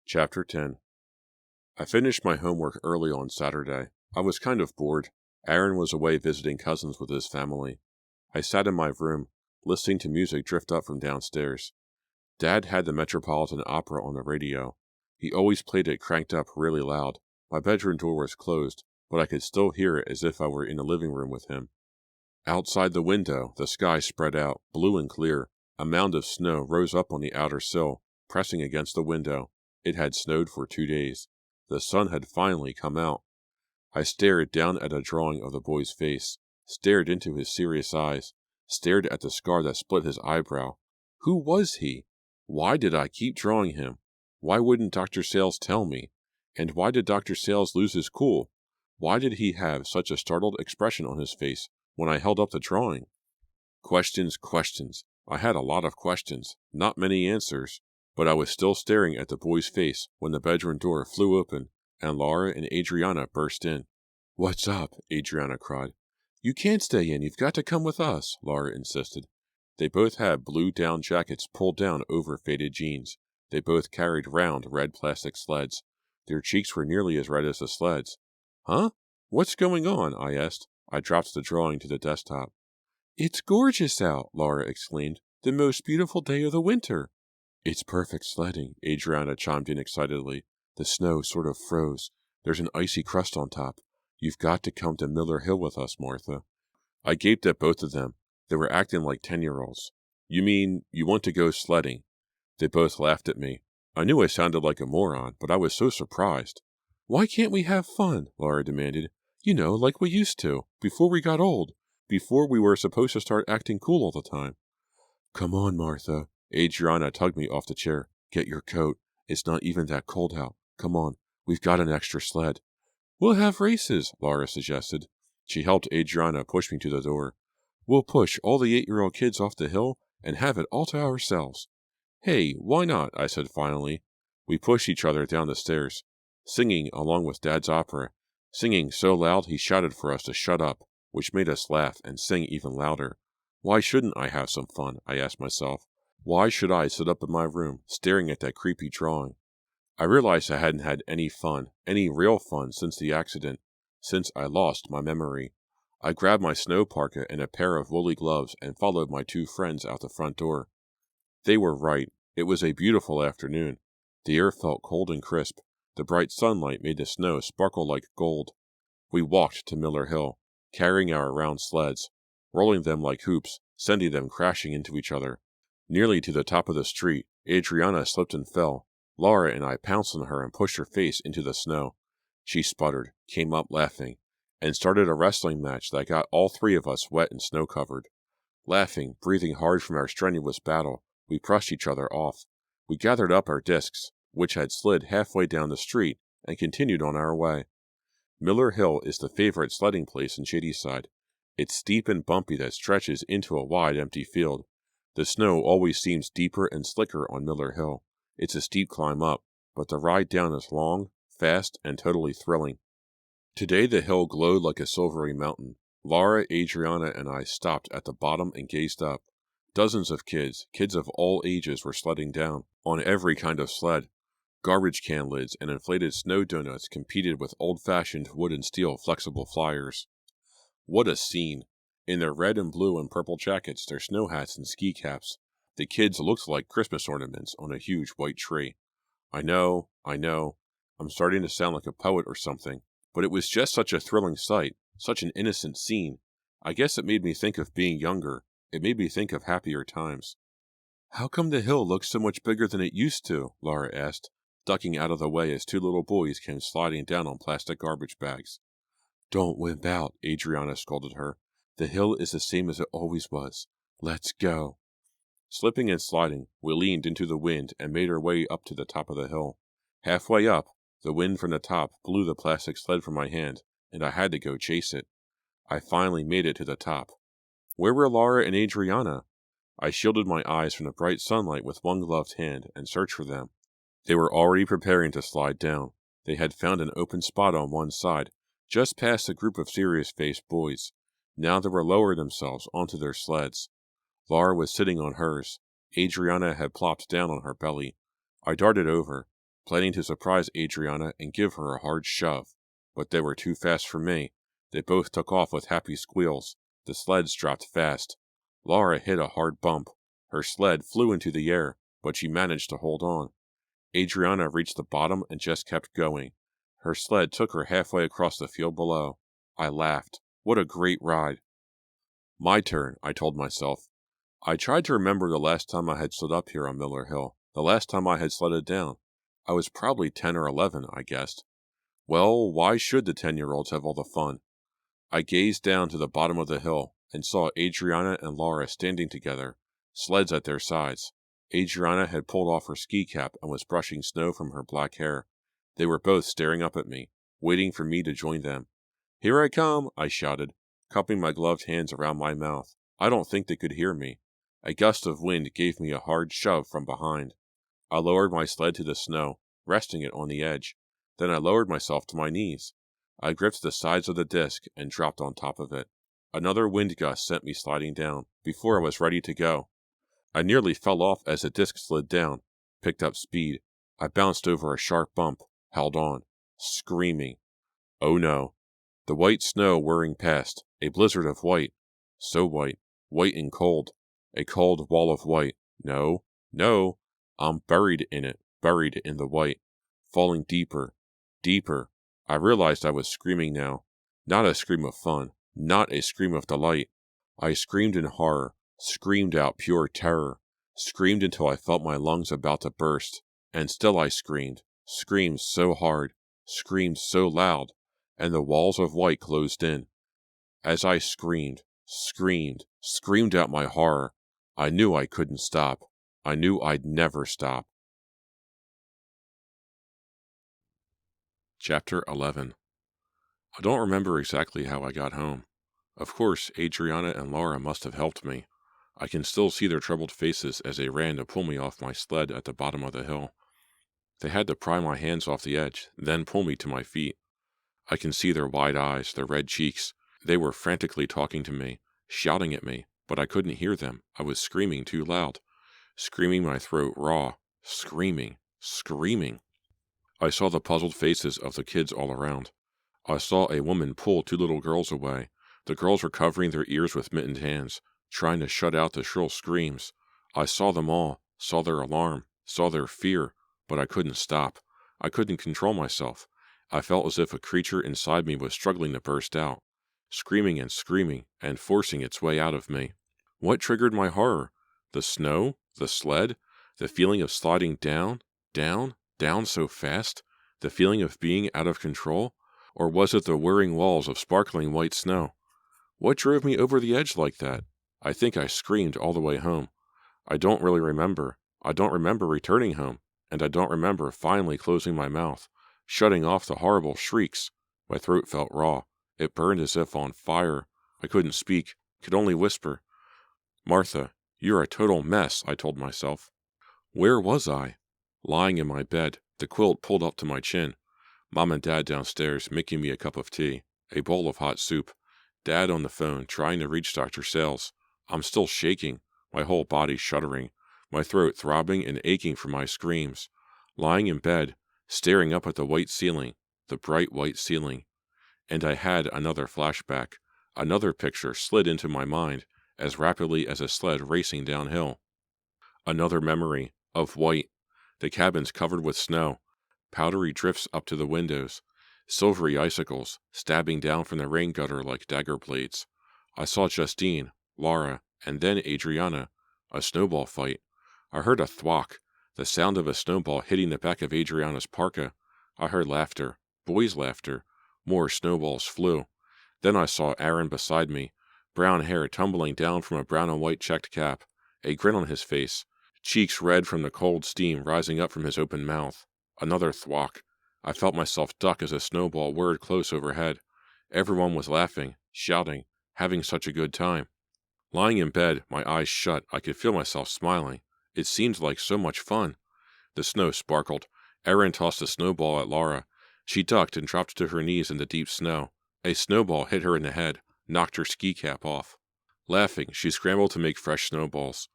Chapter 10. I finished my homework early on Saturday. I was kind of bored. Aaron was away visiting cousins with his family. I sat in my room, listening to music drift up from downstairs. Dad had the Metropolitan Opera on the radio. He always played it cranked up really loud. My bedroom door was closed, but I could still hear it as if I were in the living room with him. Outside the window, the sky spread out, blue and clear. A mound of snow rose up on the outer sill, pressing against the window. It had snowed for 2 days. The sun had finally come out. I stared down at a drawing of the boy's face, stared into his serious eyes, stared at the scar that split his eyebrow. Who was he? Why did I keep drawing him? Why wouldn't Dr. Sales tell me? And why did Dr. Sales lose his cool? Why did he have such a startled expression on his face when I held up the drawing? Questions. I had a lot of questions, not many answers, but I was still staring at the boy's face when the bedroom door flew open and Laura and Adriana burst in. "What's up?" Adriana cried. "You can't stay in, you've got to come with us," Laura insisted. They both had blue down jackets pulled down over faded jeans. They both carried round red plastic sleds. Their cheeks were nearly as red as the sleds. "Huh? What's going on?" I asked. I dropped the drawing to the desktop. "It's gorgeous out," Laura exclaimed. "The most beautiful day of the winter." "It's perfect sledding," Adriana chimed in excitedly. "The snow sort of froze. There's an icy crust on top. You've got to come to Miller Hill with us, Martha." I gaped at both of them. They were acting like 10-year-olds. "You mean you want to go sledding?" They both laughed at me. I knew I sounded like a moron, but I was so surprised. "Why can't we have fun?" Laura demanded. "You know, like we used to, before we got old, before we were supposed to start acting cool all the time." "Come on, Martha." Adriana tugged me off the chair. "Get your coat. It's not even that cold out. Come on, we've got an extra sled." "We'll have races," Laura suggested. She helped Adriana push me to the door. "We'll push all the 8-year-old kids off the hill and have it all to ourselves." "Hey, why not?" I said finally. We pushed each other down the stairs, singing along with Dad's opera, singing so loud he shouted for us to shut up, which made us laugh and sing even louder. Why shouldn't I have some fun? I asked myself. Why should I sit up in my room, staring at that creepy drawing? I realized I hadn't had any fun, any real fun, since the accident, since I lost my memory. I grabbed my snow parka and a pair of woolly gloves and followed my two friends out the front door. They were right. It was a beautiful afternoon. The air felt cold and crisp. The bright sunlight made the snow sparkle like gold. We walked to Miller Hill, carrying our round sleds, rolling them like hoops, sending them crashing into each other. Nearly to the top of the street, Adriana slipped and fell. Laura and I pounced on her and pushed her face into the snow. She sputtered, came up laughing, and started a wrestling match that got all three of us wet and snow-covered. Laughing, breathing hard from our strenuous battle, we brushed each other off. We gathered up our discs, which had slid halfway down the street, and continued on our way. Miller Hill is the favorite sledding place in Shadyside. It's steep and bumpy that stretches into a wide, empty field. The snow always seems deeper and slicker on Miller Hill. It's a steep climb up, but the ride down is long, fast, and totally thrilling. Today the hill glowed like a silvery mountain. Laura, Adriana, and I stopped at the bottom and gazed up. Dozens of kids of all ages, were sledding down, on every kind of sled. Garbage can lids and inflated snow donuts competed with old-fashioned wood and steel flexible flyers. What a scene! In their red and blue and purple jackets, their snow hats and ski caps, the kids looked like Christmas ornaments on a huge white tree. I know, I'm starting to sound like a poet or something, but it was just such a thrilling sight, such an innocent scene. I guess it made me think of being younger. It made me think of happier times. "How come the hill looks so much bigger than it used to?" Laura asked, ducking out of the way as two little boys came sliding down on plastic garbage bags. "Don't wimp out," Adriana scolded her. "The hill is the same as it always was. Let's go." Slipping and sliding, we leaned into the wind and made our way up to the top of the hill. Halfway up, the wind from the top blew the plastic sled from my hand, and I had to go chase it. I finally made it to the top. Where were Laura and Adriana? I shielded my eyes from the bright sunlight with one gloved hand and searched for them. They were already preparing to slide down. They had found an open spot on one side, just past a group of serious-faced boys. Now they were lowering themselves onto their sleds. Laura was sitting on hers. Adriana had plopped down on her belly. I darted over. planning to surprise Adriana and give her a hard shove. But they were too fast for me. They both took off with happy squeals. The sleds dropped fast. Laura hit a hard bump. Her sled flew into the air, but she managed to hold on. Adriana reached the bottom and just kept going. Her sled took her halfway across the field below. I laughed. What a great ride. My turn, I told myself. I tried to remember the last time I had slid up here on Miller Hill, the last time I had sledded down. I was probably 10 or 11, I guessed. Well, why should the 10-year-olds have all the fun? I gazed down to the bottom of the hill and saw Adriana and Laura standing together, sleds at their sides. Adriana had pulled off her ski cap and was brushing snow from her black hair. They were both staring up at me, waiting for me to join them. "Here I come," I shouted, cupping my gloved hands around my mouth. I don't think they could hear me. A gust of wind gave me a hard shove from behind. I lowered my sled to the snow, resting it on the edge. Then I lowered myself to my knees. I gripped the sides of the disc and dropped on top of it. Another wind gust sent me sliding down, before I was ready to go. I nearly fell off as the disc slid down, picked up speed. I bounced over a sharp bump, held on, screaming. Oh no. The white snow whirring past, a blizzard of white. So white, white and cold. A cold wall of white. No, no. I'm buried in it, buried in the white. Falling deeper, deeper. I realized I was screaming now. Not a scream of fun, not a scream of delight. I screamed in horror, screamed out pure terror, screamed until I felt my lungs about to burst. And still I screamed so hard, screamed so loud, and the walls of white closed in. As I screamed out my horror, I knew I couldn't stop. I knew I'd never stop. Chapter 11. I don't remember exactly how I got home. Of course, Adriana and Laura must have helped me. I can still see their troubled faces as they ran to pull me off my sled at the bottom of the hill. They had to pry my hands off the edge, then pull me to my feet. I can see their wide eyes, their red cheeks. They were frantically talking to me, shouting at me, but I couldn't hear them. I was screaming too loud, screaming my throat raw, screaming. I saw the puzzled faces of the kids all around. I saw a woman pull two little girls away. The girls were covering their ears with mittened hands, trying to shut out the shrill screams. I saw them all, saw their alarm, saw their fear, but I couldn't stop. I couldn't control myself. I felt as if a creature inside me was struggling to burst out, screaming and forcing its way out of me. What triggered my horror? The snow? The sled? The feeling of sliding down so fast? The feeling of being out of control? Or was it the whirring walls of sparkling white snow? What drove me over the edge like that? I think I screamed all the way home. I don't really remember. I don't remember returning home, and I don't remember finally closing my mouth, shutting off the horrible shrieks. My throat felt raw. It burned as if on fire. I couldn't speak, could only whisper. "Martha, you're a total mess," I told myself. Where was I? Lying in my bed, the quilt pulled up to my chin. Mom and Dad downstairs making me a cup of tea, a bowl of hot soup. Dad on the phone trying to reach Dr. Sales. I'm still shaking, my whole body shuddering, my throat throbbing and aching from my screams. Lying in bed, staring up at the white ceiling, the bright white ceiling. And I had another flashback. Another picture slid into my mind as rapidly as a sled racing downhill. Another memory of white, the cabins covered with snow, powdery drifts up to the windows, silvery icicles stabbing down from the rain gutter like dagger blades. I saw Justine, Laura, and then Adriana. A snowball fight. I heard a thwack, the sound of a snowball hitting the back of Adriana's parka. I heard laughter, boys' laughter. More snowballs flew. Then I saw Aaron beside me, brown hair tumbling down from a brown and white checked cap, a grin on his face, cheeks red from the cold steam rising up from his open mouth. Another thwack. I felt myself duck as a snowball whirred close overhead. Everyone was laughing, shouting, having such a good time. Lying in bed, my eyes shut, I could feel myself smiling. It seemed like so much fun. The snow sparkled. Aaron tossed a snowball at Laura. She ducked and dropped to her knees in the deep snow. A snowball hit her in the head, knocked her ski cap off. Laughing, she scrambled to make fresh snowballs.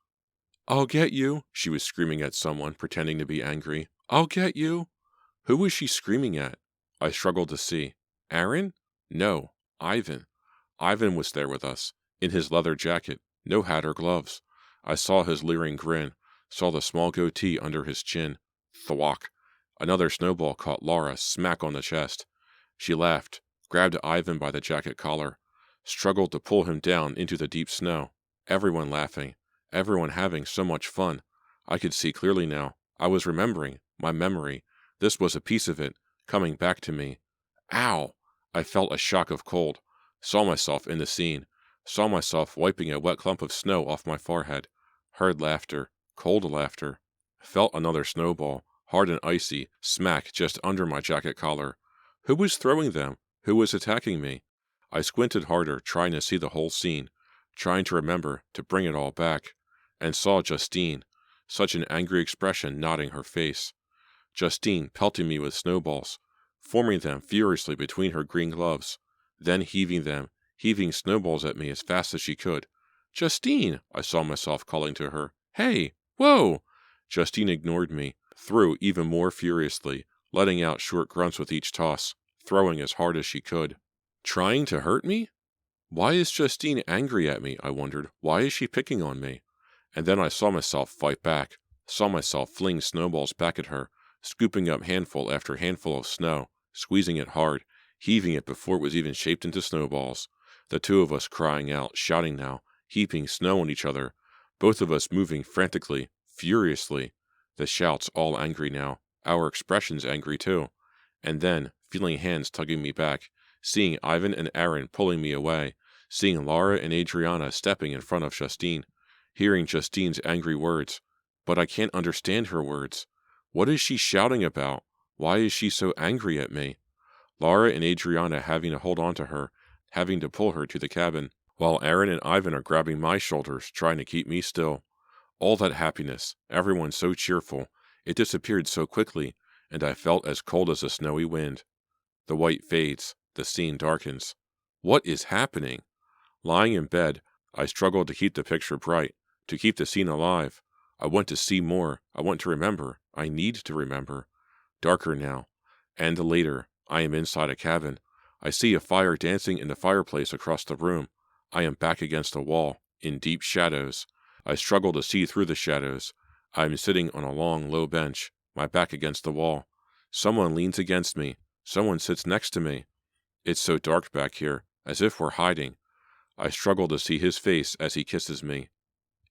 "I'll get you," she was screaming at someone, pretending to be angry. "I'll get you." Who was she screaming at? I struggled to see. Aaron? No, Ivan. Ivan was there with us, in his leather jacket, no hat or gloves. I saw his leering grin, saw the small goatee under his chin. Thwack. Another snowball caught Laura smack on the chest. She laughed, grabbed Ivan by the jacket collar, struggled to pull him down into the deep snow. Everyone laughing, everyone having so much fun. I could see clearly now. I was remembering, my memory. This was a piece of it, coming back to me. Ow! I felt a shock of cold, saw myself in the scene, saw myself wiping a wet clump of snow off my forehead, heard laughter, cold laughter, felt another snowball, hard and icy, smack just under my jacket collar. Who was throwing them? Who was attacking me? I squinted harder, trying to see the whole scene, trying to remember, to bring it all back, and saw Justine, such an angry expression knotting her face. Justine pelting me with snowballs, forming them furiously between her green gloves, then heaving snowballs at me as fast as she could. Justine, I saw myself calling to her. Hey, whoa! Justine ignored me, threw even more furiously, letting out short grunts with each toss, throwing as hard as she could. Trying to hurt me? Why is Justine angry at me, I wondered. Why is she picking on me? And then I saw myself fight back, saw myself fling snowballs back at her, scooping up handful after handful of snow, squeezing it hard, heaving it before it was even shaped into snowballs. The two of us crying out, shouting now, heaping snow on each other, both of us moving frantically, furiously. The shouts all angry now, our expressions angry too. And then, feeling hands tugging me back, seeing Ivan and Aaron pulling me away, seeing Laura and Adriana stepping in front of Justine, hearing Justine's angry words. But I can't understand her words. What is she shouting about? Why is she so angry at me? Laura and Adriana having to hold on to her, having to pull her to the cabin, while Aaron and Ivan are grabbing my shoulders, trying to keep me still. All that happiness, everyone so cheerful, it disappeared so quickly, and I felt as cold as a snowy wind. The white fades, the scene darkens. What is happening? Lying in bed, I struggled to keep the picture bright, to keep the scene alive. I want to see more. I want to remember. I need to remember. Darker now. And later, I am inside a cabin. I see a fire dancing in the fireplace across the room. I am back against a wall, in deep shadows. I struggle to see through the shadows. I am sitting on a long, low bench, my back against the wall. Someone leans against me. Someone sits next to me. It's so dark back here, as if we're hiding. I struggle to see his face as he kisses me.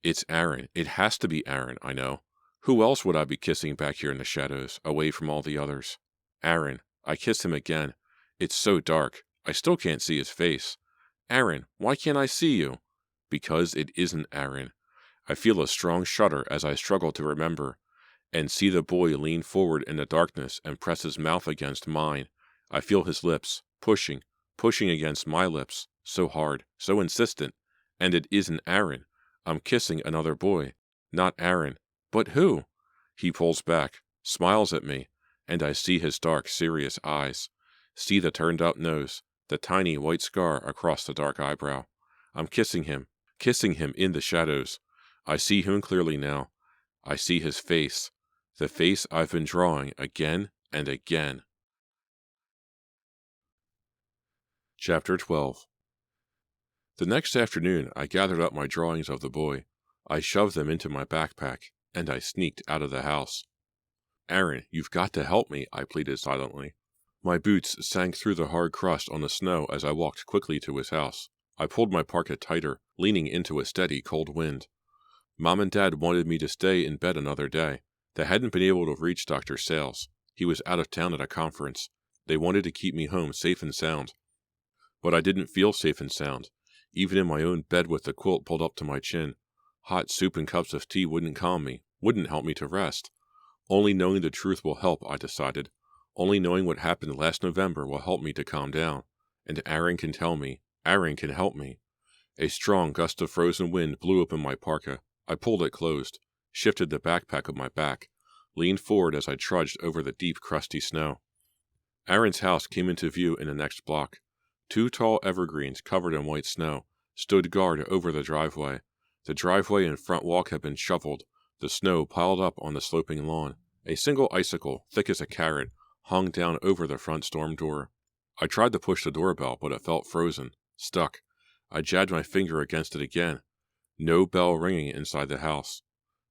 It's Aaron. It has to be Aaron, I know. Who else would I be kissing back here in the shadows, away from all the others? Aaron. I kiss him again. It's so dark. I still can't see his face. Aaron, why can't I see you? Because it isn't Aaron. I feel a strong shudder as I struggle to remember, and see the boy lean forward in the darkness and press his mouth against mine. I feel his lips, pushing against my lips, so hard, so insistent, and it isn't Aaron. I'm kissing another boy, not Aaron. But who? He pulls back, smiles at me, and I see his dark, serious eyes, see the turned-up nose, the tiny white scar across the dark eyebrow. I'm kissing him in the shadows. I see him clearly now. I see his face, the face I've been drawing again and again. Chapter 12. The next afternoon I gathered up my drawings of the boy. I shoved them into my backpack, and I sneaked out of the house. Aaron, you've got to help me, I pleaded silently. My boots sank through the hard crust on the snow as I walked quickly to his house. I pulled my parka tighter, leaning into a steady, cold wind. Mom and Dad wanted me to stay in bed another day. They hadn't been able to reach Dr. Sales. He was out of town at a conference. They wanted to keep me home safe and sound. But I didn't feel safe and sound, even in my own bed with the quilt pulled up to my chin. Hot soup and cups of tea wouldn't calm me, wouldn't help me to rest. Only knowing the truth will help, I decided. Only knowing what happened last November will help me to calm down. And Aaron can tell me. Aaron can help me. A strong gust of frozen wind blew open my parka. I pulled it closed, shifted the backpack on my back, leaned forward as I trudged over the deep, crusty snow. Aaron's house came into view in the next block. 2 tall evergreens covered in white snow stood guard over the driveway. The driveway and front walk had been shoveled, the snow piled up on the sloping lawn. A single icicle, thick as a carrot, hung down over the front storm door. I tried to push the doorbell, but it felt frozen, stuck. I jabbed my finger against it again. No bell ringing inside the house.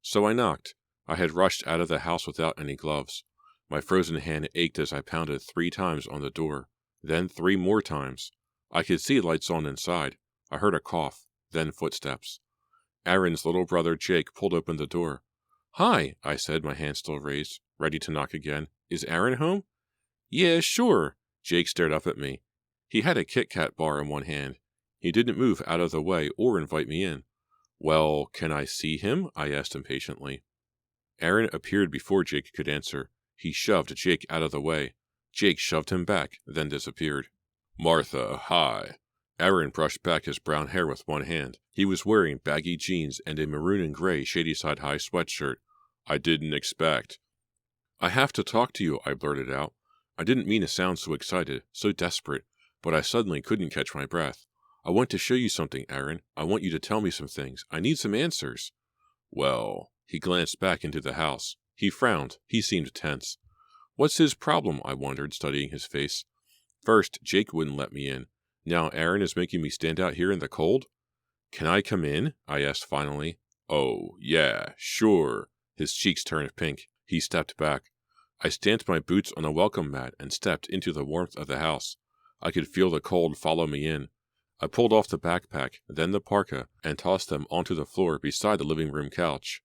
So I knocked. I had rushed out of the house without any gloves. My frozen hand ached as I pounded 3 times on the door, then 3 more times. I could see lights on inside. I heard a cough, then footsteps. Aaron's little brother Jake pulled open the door. "Hi," I said, my hand still raised, ready to knock again. "Is Aaron home?" "Yeah, sure." Jake stared up at me. He had a Kit Kat bar in one hand. He didn't move out of the way or invite me in. "Well, can I see him?" I asked impatiently. Aaron appeared before Jake could answer. He shoved Jake out of the way. Jake shoved him back, then disappeared. "Martha, hi." Aaron brushed back his brown hair with one hand. He was wearing baggy jeans and a maroon and gray shady-side high sweatshirt. "I didn't expect." "I have to talk to you," I blurted out. I didn't mean to sound so excited, so desperate, but I suddenly couldn't catch my breath. "I want to show you something, Aaron. I want you to tell me some things. I need some answers." "Well," he glanced back into the house. He frowned. He seemed tense. "What's his problem?" I wondered, studying his face. First, Jake wouldn't let me in. Now Aaron is making me stand out here in the cold? "Can I come in?" I asked finally. "Oh, yeah, sure." His cheeks turned pink. He stepped back. I stamped my boots on a welcome mat and stepped into the warmth of the house. I could feel the cold follow me in. I pulled off the backpack, then the parka, and tossed them onto the floor beside the living room couch.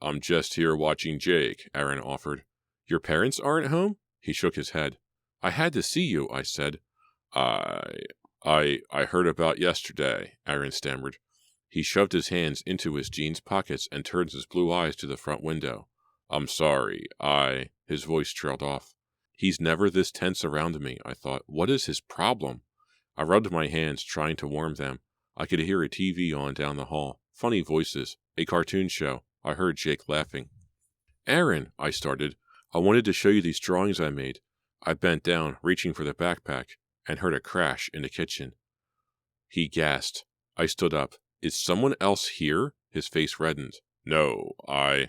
"I'm just here watching Jake," Aaron offered. "Your parents aren't home?" He shook his head. "I had to see you," I said. I heard about yesterday," Aaron stammered. He shoved his hands into his jeans pockets and turned his blue eyes to the front window. "I'm sorry, His voice trailed off. He's never this tense around me, I thought. What is his problem? I rubbed my hands, trying to warm them. I could hear a TV on down the hall. Funny voices. A cartoon show. I heard Jake laughing. "Aaron," I started. "I wanted to show you these drawings I made." I bent down, reaching for the backpack, and heard a crash in the kitchen. He gasped. I stood up. "Is someone else here?" His face reddened. "No, I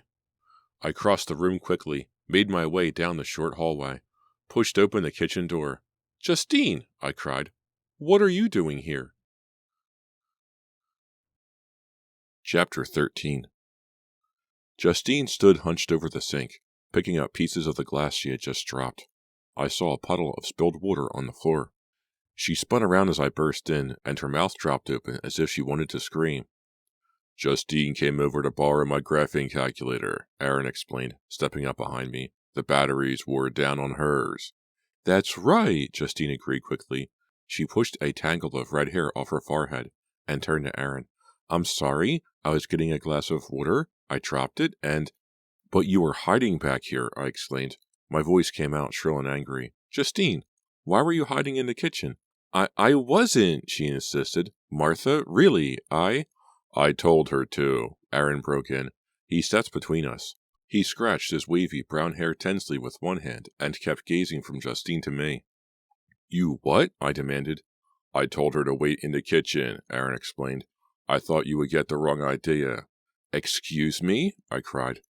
crossed the room quickly, made my way down the short hallway, pushed open the kitchen door. "Justine!" I cried. "What are you doing here?" Chapter 13. Justine stood hunched over the sink, picking up pieces of the glass she had just dropped. I saw a puddle of spilled water on the floor. She spun around as I burst in, and her mouth dropped open as if she wanted to scream. "Justine came over to borrow my graphing calculator," Aaron explained, stepping up behind me. "The batteries wore down on hers." "That's right," Justine agreed quickly. She pushed a tangle of red hair off her forehead and turned to Aaron. "I'm sorry, I was getting a glass of water. I dropped it, and—" "But you were hiding back here," I exclaimed. My voice came out shrill and angry. "Justine, why were you hiding in the kitchen?" I wasn't," she insisted. "Martha, really, I told her to," Aaron broke in. He stepped between us. He scratched his wavy brown hair tensely with one hand and kept gazing from Justine to me. "You what?" I demanded. "I told her to wait in the kitchen," Aaron explained. "I thought you would get the wrong idea." "Excuse me?" I cried.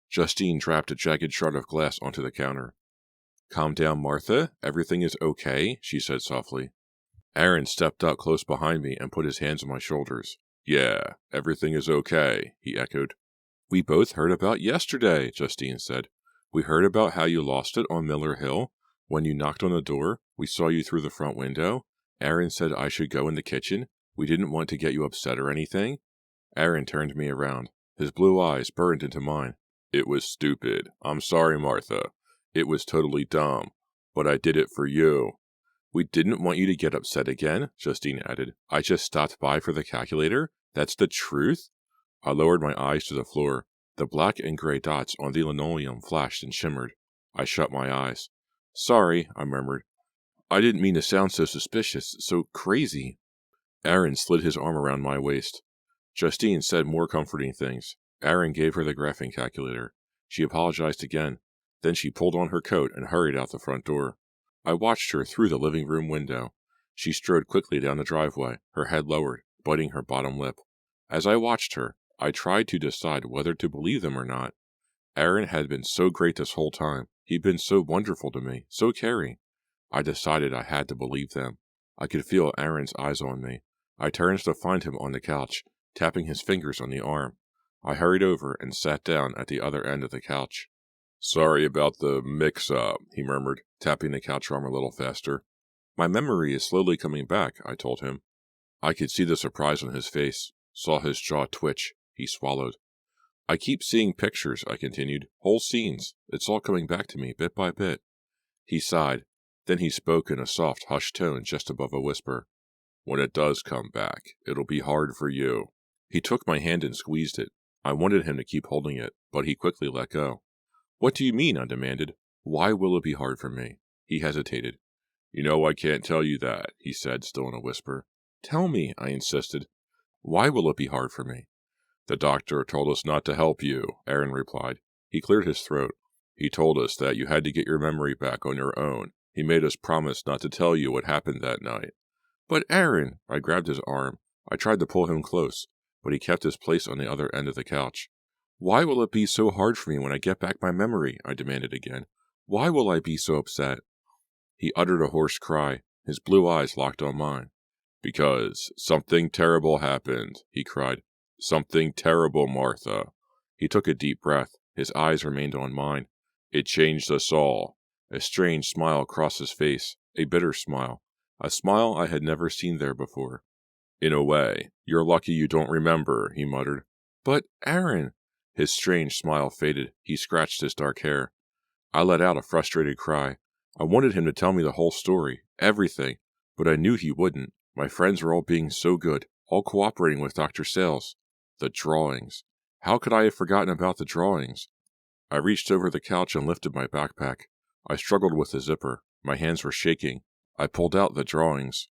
Justine dropped a jagged shard of glass onto the counter. "Calm down, Martha. Everything is okay," she said softly. Aaron stepped up close behind me and put his hands on my shoulders. "Yeah, everything is okay," he echoed. "We both heard about yesterday," Justine said. "We heard about how you lost it on Miller Hill. When you knocked on the door, we saw you through the front window. Aaron said I should go in the kitchen. We didn't want to get you upset or anything." Aaron turned me around. His blue eyes burned into mine. "It was stupid. I'm sorry, Martha. It was totally dumb. But I did it for you." "We didn't want you to get upset again," Justine added. "I just stopped by for the calculator. That's the truth?" I lowered my eyes to the floor. The black and gray dots on the linoleum flashed and shimmered. I shut my eyes. "Sorry," I murmured. "I didn't mean to sound so suspicious, so crazy." Aaron slid his arm around my waist. Justine said more comforting things. Aaron gave her the graphing calculator. She apologized again. Then she pulled on her coat and hurried out the front door. I watched her through the living room window. She strode quickly down the driveway, her head lowered, biting her bottom lip. As I watched her, I tried to decide whether to believe them or not. Aaron had been so great this whole time. He'd been so wonderful to me, so caring. I decided I had to believe them. I could feel Aaron's eyes on me. I turned to find him on the couch, tapping his fingers on the arm. I hurried over and sat down at the other end of the couch. "Sorry about the mix-up," he murmured, tapping the couch arm a little faster. "My memory is slowly coming back," I told him. I could see the surprise on his face, saw his jaw twitch. He swallowed. "I keep seeing pictures," I continued, "whole scenes. It's all coming back to me, bit by bit." He sighed. Then he spoke in a soft, hushed tone just above a whisper. "When it does come back, it'll be hard for you." He took my hand and squeezed it. I wanted him to keep holding it, but he quickly let go. "What do you mean?" I demanded. "Why will it be hard for me?" He hesitated. "You know I can't tell you that," he said, still in a whisper. "Tell me," I insisted. "Why will it be hard for me?" "The doctor told us not to help you," Aaron replied. He cleared his throat. "He told us that you had to get your memory back on your own. He made us promise not to tell you what happened that night." "But Aaron," I grabbed his arm. I tried to pull him close, but he kept his place on the other end of the couch. "Why will it be so hard for me when I get back my memory?" I demanded again. "Why will I be so upset?" He uttered a hoarse cry. His blue eyes locked on mine. "Because something terrible happened," he cried. "Something terrible, Martha." He took a deep breath. His eyes remained on mine. "It changed us all." A strange smile crossed his face, a bitter smile, a smile I had never seen there before. "In a way, you're lucky you don't remember," he muttered. "But, Aaron—" His strange smile faded. He scratched his dark hair. I let out a frustrated cry. I wanted him to tell me the whole story, everything, but I knew he wouldn't. My friends were all being so good, all cooperating with Dr. Sales. The drawings. How could I have forgotten about the drawings? I reached over the couch and lifted my backpack. I struggled with the zipper. My hands were shaking. I pulled out the drawings.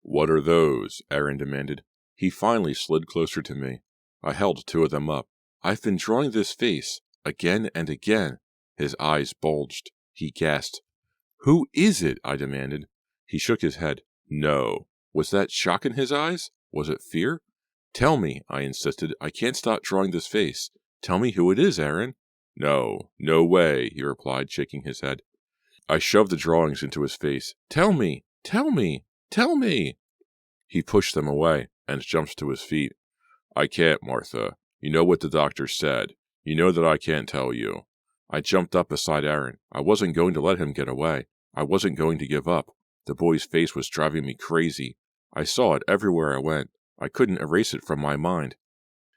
"What are those?" Aaron demanded. He finally slid closer to me. I held two of them up. "I've been drawing this face, again and again." His eyes bulged. He gasped. "Who is it?" I demanded. He shook his head. "No." Was that shock in his eyes? Was it fear? "Tell me," I insisted. "I can't stop drawing this face. Tell me who it is, Aaron." "No, no way," he replied, shaking his head. I shoved the drawings into his face. "Tell me! Tell me! Tell me!" He pushed them away and jumped to his feet. "I can't, Martha. You know what the doctor said. You know that I can't tell you." I jumped up beside Aaron. I wasn't going to let him get away. I wasn't going to give up. The boy's face was driving me crazy. I saw it everywhere I went. I couldn't erase it from my mind.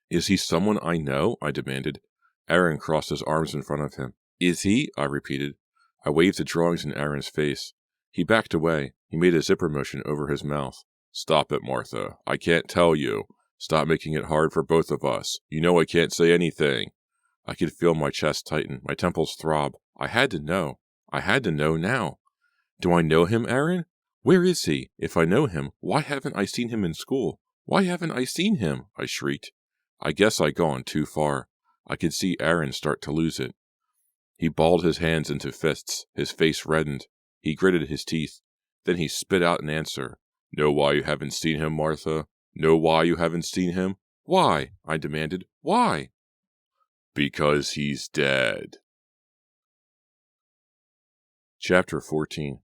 "Is he someone I know?" I demanded. Aaron crossed his arms in front of him. "Is he?" I repeated. I waved the drawings in Aaron's face. He backed away. He made a zipper motion over his mouth. "Stop it, Martha. I can't tell you. Stop making it hard for both of us. You know I can't say anything." I could feel my chest tighten, my temples throb. I had to know. I had to know now. "Do I know him, Aaron? Where is he? If I know him, why haven't I seen him in school? Why haven't I seen him?" I shrieked. I guess I'd gone too far. I could see Aaron start to lose it. He balled his hands into fists. His face reddened. He gritted his teeth. Then he spit out an answer. "Know why you haven't seen him, Martha? Know why you haven't seen him?" "Why?" I demanded. "Why?" "Because he's dead." Chapter 14.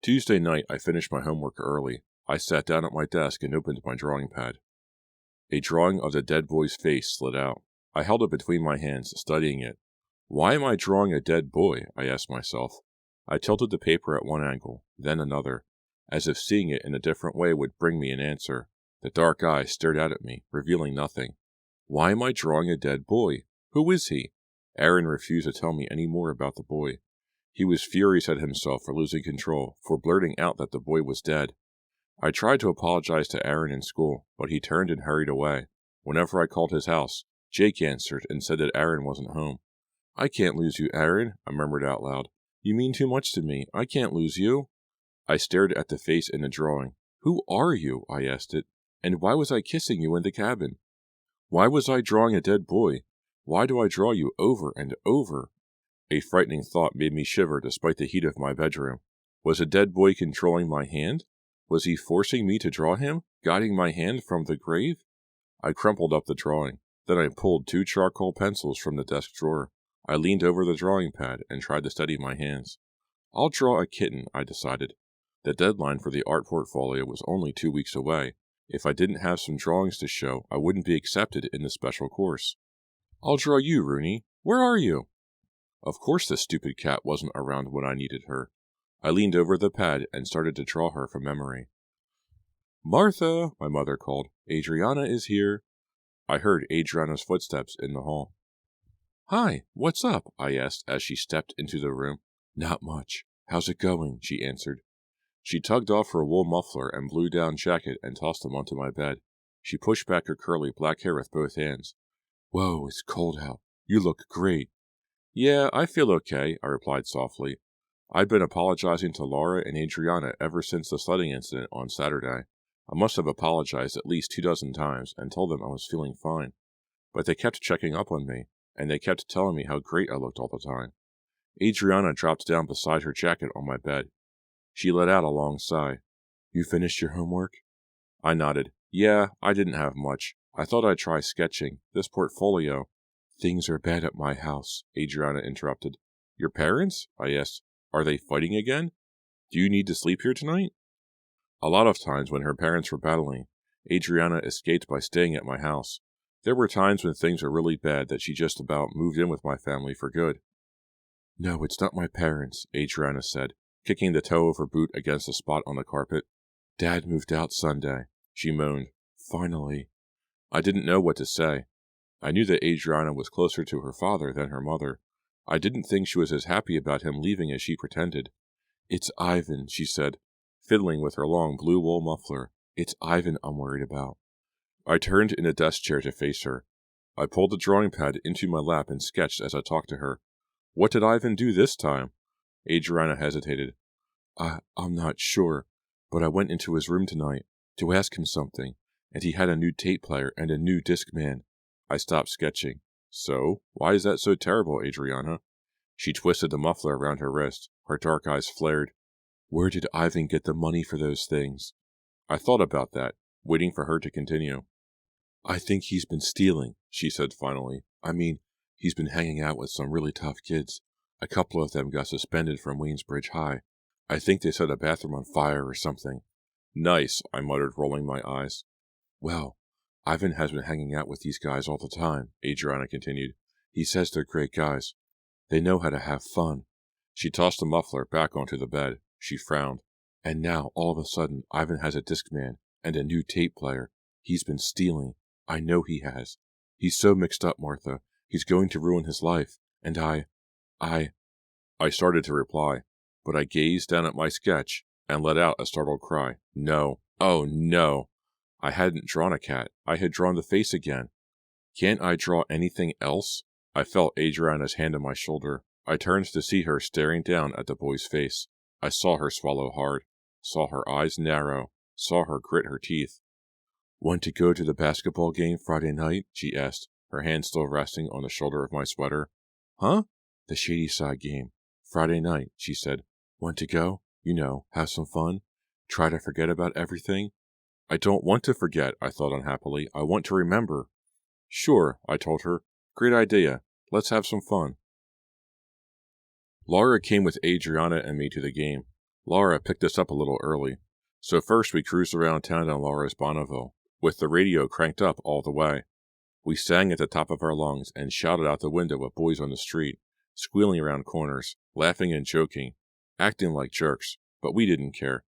Tuesday night, I finished my homework early. I sat down at my desk and opened my drawing pad. A drawing of the dead boy's face slid out. I held it between my hands, studying it. Why am I drawing a dead boy? I asked myself. I tilted the paper at one angle, then another, as if seeing it in a different way would bring me an answer. The dark eyes stared out at me, revealing nothing. Why am I drawing a dead boy? Who is he? Aaron refused to tell me any more about the boy. He was furious at himself for losing control, for blurting out that the boy was dead. I tried to apologize to Aaron in school, but he turned and hurried away. Whenever I called his house, Jake answered and said that Aaron wasn't home. "I can't lose you, Aaron," I murmured out loud. "You mean too much to me. I can't lose you." I stared at the face in the drawing. "Who are you?" I asked it. "And why was I kissing you in the cabin? Why was I drawing a dead boy? Why do I draw you over and over?" A frightening thought made me shiver despite the heat of my bedroom. Was a dead boy controlling my hand? Was he forcing me to draw him, guiding my hand from the grave? I crumpled up the drawing. Then I pulled 2 charcoal pencils from the desk drawer. I leaned over the drawing pad and tried to steady my hands. I'll draw a kitten, I decided. The deadline for the art portfolio was only 2 weeks away. If I didn't have some drawings to show, I wouldn't be accepted in the special course. I'll draw you, Rooney. Where are you? Of course the stupid cat wasn't around when I needed her. I leaned over the pad and started to draw her from memory. Martha, my mother called. Adriana is here. I heard Adriana's footsteps in the hall. Hi, what's up? I asked as she stepped into the room. Not much. How's it going? She answered. She tugged off her wool muffler and blue-down jacket and tossed them onto my bed. She pushed back her curly black hair with both hands. Whoa, it's cold out. You look great. Yeah, I feel okay, I replied softly. I'd been apologizing to Laura and Adriana ever since the sledding incident on Saturday. I must have apologized at least 24 times and told them I was feeling fine. But they kept checking up on me, and they kept telling me how great I looked all the time. Adriana dropped down beside her jacket on my bed. She let out a long sigh. You finished your homework? I nodded. Yeah, I didn't have much. I thought I'd try sketching. This portfolio. Things are bad at my house, Adriana interrupted. Your parents? I asked. Are they fighting again? Do you need to sleep here tonight? A lot of times when her parents were battling, Adriana escaped by staying at my house. There were times when things were really bad that she just about moved in with my family for good. No, it's not my parents, Adriana said, kicking the toe of her boot against a spot on the carpet. Dad moved out Sunday, she moaned. Finally. I didn't know what to say. I knew that Adriana was closer to her father than her mother. I didn't think she was as happy about him leaving as she pretended. It's Ivan, she said, fiddling with her long blue wool muffler. It's Ivan I'm worried about. I turned in a desk chair to face her. I pulled the drawing pad into my lap and sketched as I talked to her. What did Ivan do this time? Adriana hesitated. I'm not sure, but I went into his room tonight to ask him something, and he had a new tape player and a new Discman. I stopped sketching. So, why is that so terrible, Adriana? She twisted the muffler around her wrist. Her dark eyes flared. Where did Ivan get the money for those things? I thought about that, waiting for her to continue. I think he's been stealing, she said finally. I mean, he's been hanging out with some really tough kids. A couple of them got suspended from Waynesbridge High. I think they set a bathroom on fire or something. Nice, I muttered, rolling my eyes. Well, Ivan has been hanging out with these guys all the time, Adriana continued. He says they're great guys. They know how to have fun. She tossed the muffler back onto the bed. She frowned. And now, all of a sudden, Ivan has a Discman and a new tape player. He's been stealing. I know he has. He's so mixed up, Martha. He's going to ruin his life. And I started to reply, but I gazed down at my sketch and let out a startled cry. No. Oh, no. I hadn't drawn a cat. I had drawn the face again. Can't I draw anything else? I felt Adriana's hand on my shoulder. I turned to see her staring down at the boy's face. I saw her swallow hard, saw her eyes narrow, saw her grit her teeth. Want to go to the basketball game Friday night? She asked, her hand still resting on the shoulder of my sweater. Huh? The Shady Side game. Friday night, she said. Want to go? You know, have some fun? Try to forget about everything? I don't want to forget, I thought unhappily. I want to remember. Sure, I told her. Great idea. Let's have some fun. Laura came with Adriana and me to the game. Laura picked us up a little early. So first we cruised around town in Laura's Bonneville, with the radio cranked up all the way. We sang at the top of our lungs and shouted out the window at boys on the street, squealing around corners, laughing and joking, acting like jerks, but we didn't care.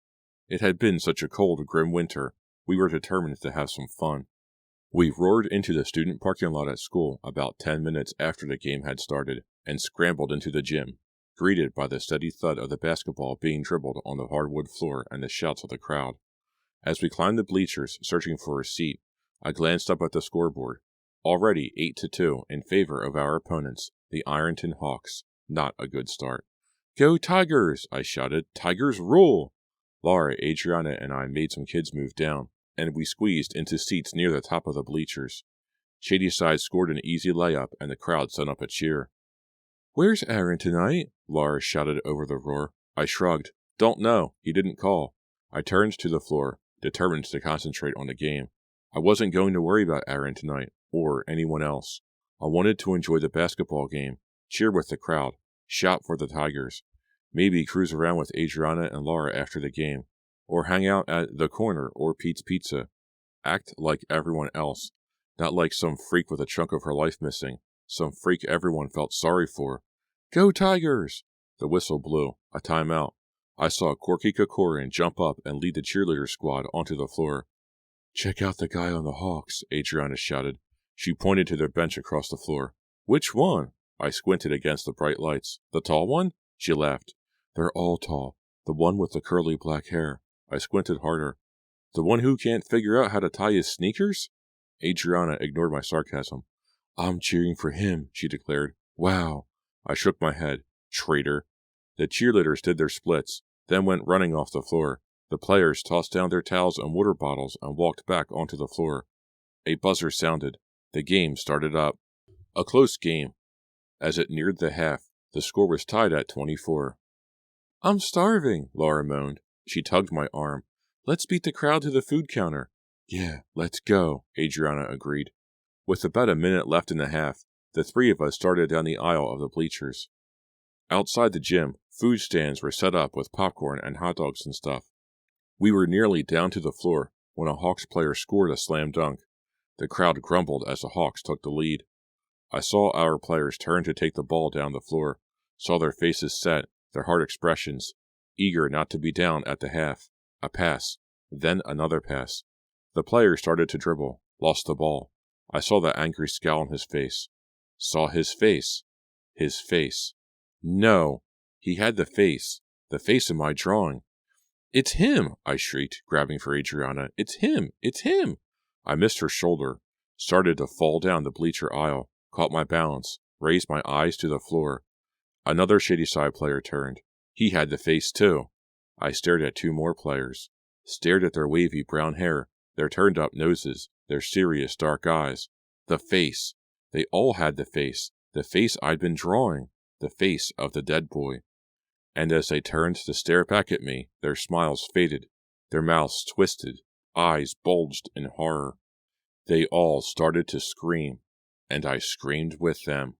It had been such a cold, grim winter, we were determined to have some fun. We roared into the student parking lot at school about 10 minutes after the game had started and scrambled into the gym, greeted by the steady thud of the basketball being dribbled on the hardwood floor and the shouts of the crowd. As we climbed the bleachers, searching for a seat, I glanced up at the scoreboard. Already 8-2 in favor of our opponents, the Ironton Hawks. Not a good start. Go Tigers! I shouted. Tigers rule! Laura, Adriana, and I made some kids move down, and we squeezed into seats near the top of the bleachers. Shadyside scored an easy layup, and the crowd sent up a cheer. Where's Aaron tonight? Laura shouted over the roar. I shrugged. Don't know. He didn't call. I turned to the floor, determined to concentrate on the game. I wasn't going to worry about Aaron tonight. or anyone else. I wanted to enjoy the basketball game, cheer with the crowd, shout for the Tigers, maybe cruise around with Adriana and Laura after the game, or hang out at The Corner or Pete's Pizza. Act like everyone else, not like some freak with a chunk of her life missing, some freak everyone felt sorry for. Go Tigers! The whistle blew, a timeout. I saw Corky Kokorin jump up and lead the cheerleader squad onto the floor. Check out the guy on the Hawks, Adriana shouted. She pointed to their bench across the floor. Which one? I squinted against the bright lights. The tall one? She laughed. They're all tall. The one with the curly black hair. I squinted harder. The one who can't figure out how to tie his sneakers? Adriana ignored my sarcasm. I'm cheering for him, she declared. Wow. I shook my head. Traitor. The cheerleaders did their splits, then went running off the floor. The players tossed down their towels and water bottles and walked back onto the floor. A buzzer sounded. The game started up. A close game. As it neared the half, the score was tied at 24. I'm starving, Laura moaned. She tugged my arm. Let's beat the crowd to the food counter. Yeah, let's go, Adriana agreed. With about a minute left in the half, the three of us started down the aisle of the bleachers. Outside the gym, food stands were set up with popcorn and hot dogs and stuff. We were nearly down to the floor when a Hawks player scored a slam dunk. The crowd grumbled as the Hawks took the lead. I saw our players turn to take the ball down the floor, saw their faces set, their hard expressions, eager not to be down at the half. A pass, then another pass. The player started to dribble, lost the ball. I saw the angry scowl on his face. Saw his face. His face. No! He had the face in my drawing. It's him! I shrieked, grabbing for Adriana. It's him! It's him! I missed her shoulder, started to fall down the bleacher aisle, caught my balance, raised my eyes to the floor. Another Shadyside player turned. He had the face too. I stared at two more players, stared at their wavy brown hair, their turned-up noses, their serious dark eyes. The face. They all had the face I'd been drawing, the face of the dead boy. And as they turned to stare back at me, their smiles faded, their mouths twisted, eyes bulged in horror. They all started to scream, and I screamed with them.